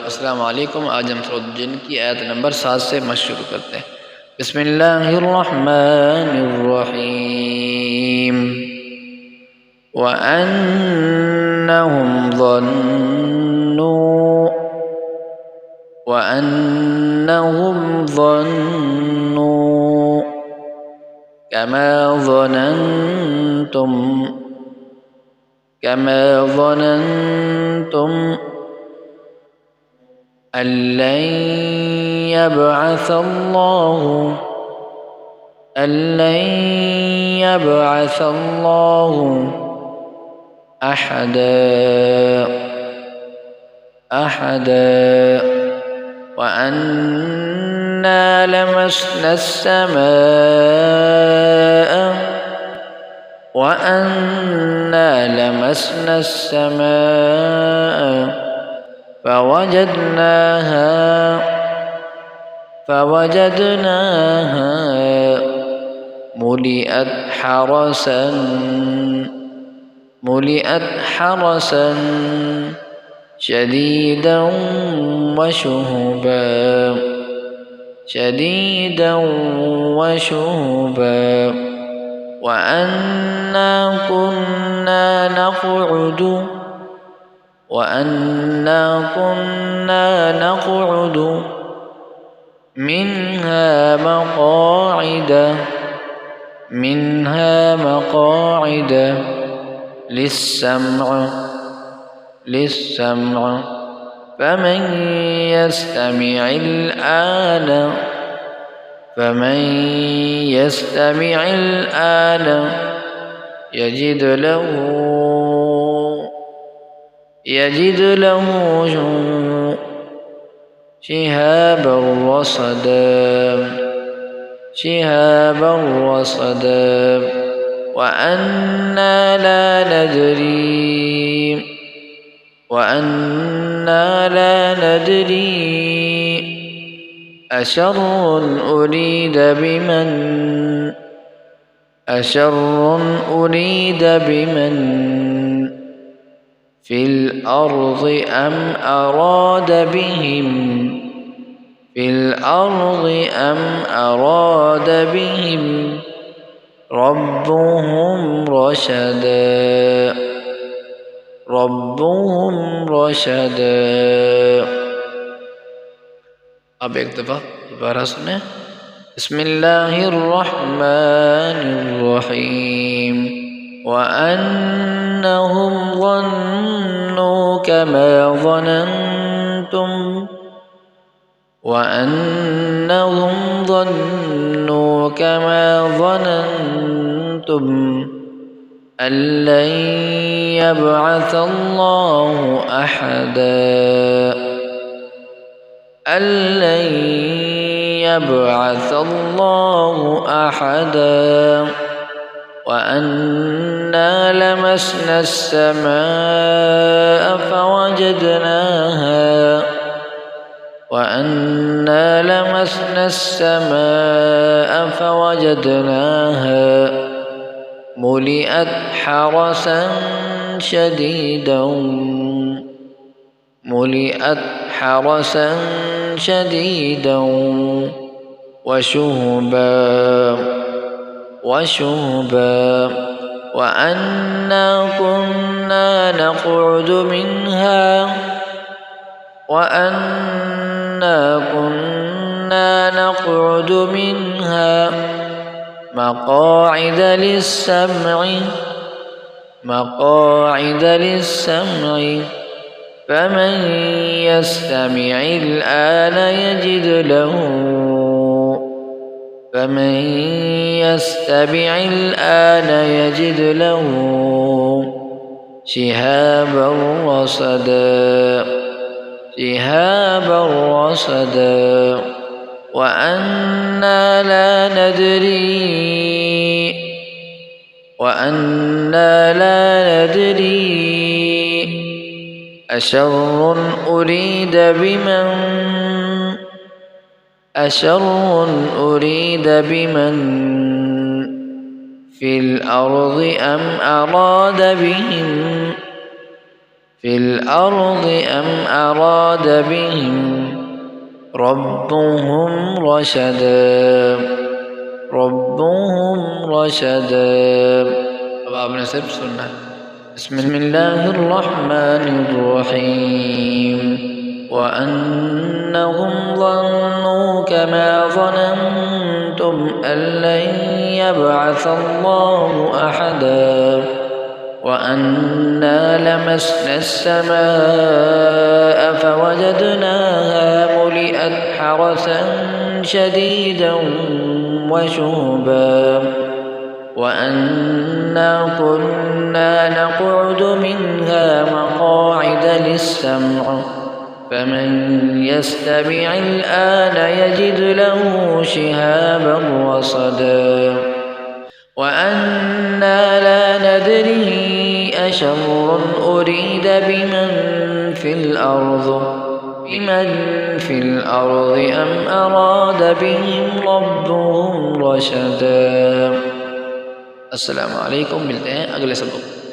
अस्सलाम वालेकुम। आज हम सूरह जिन की आयत नंबर 7 से मश्क शुरू करते हैं। बिस्मिल्लाहिर्रहमानिर्रहीम। वअन्नहुम ظنوا كما ظننتم أن لن يبعث الله أحدا وأنا لمسنا السماء فوجدناها ملئت حرسا شديدا وشهبا وأنا كنا نقعد منها مقاعد للسمع فمن يستمع الآن يجد له شهابا رصدا وأنا لا ندري أشر أريد بمن في الأرض أم أراد بهم ربهم رشدا। अब एक दफ़ा दोबारा सुने। बिस्मिल्लाहिर्रहमानिर्रहीम। वअन्नहुम ظنوا كما ظننتم أن لن يبعث الله أحدا وأنا لمسنا السماء فوجدناها ملئت حرسا شديدا وشهبا وأنا كنا نقعد منها مقاعد للسمع فمن يستمع الآن يجد له شهابا رصدا وأنا لا ندري أشر أريد بمن في الأرض أم أراد بهم في الأرض أم أراد بهم ربهم رشدا. अब आपने सिर्फ सुनना है। बिस्मिल्लाहिर्रहमानिर्रहीम। वअन्नहुम ظنوا كما ظننتم أن لن يبعث الله أحدا وأنا لمسنا السماء فوجدناها ملئت حرسا شديدا وشهبا وأنا كنا نقعد منها مقاعد للسمع فمن يستمع الآن يجد له شهابا رصدا وأنا لا ندري أشر أريد بمن في الأرض أم أراد بهم ربهم رشدا। अस्सलामु अलैकुम, मिलते हैं अगले सबक।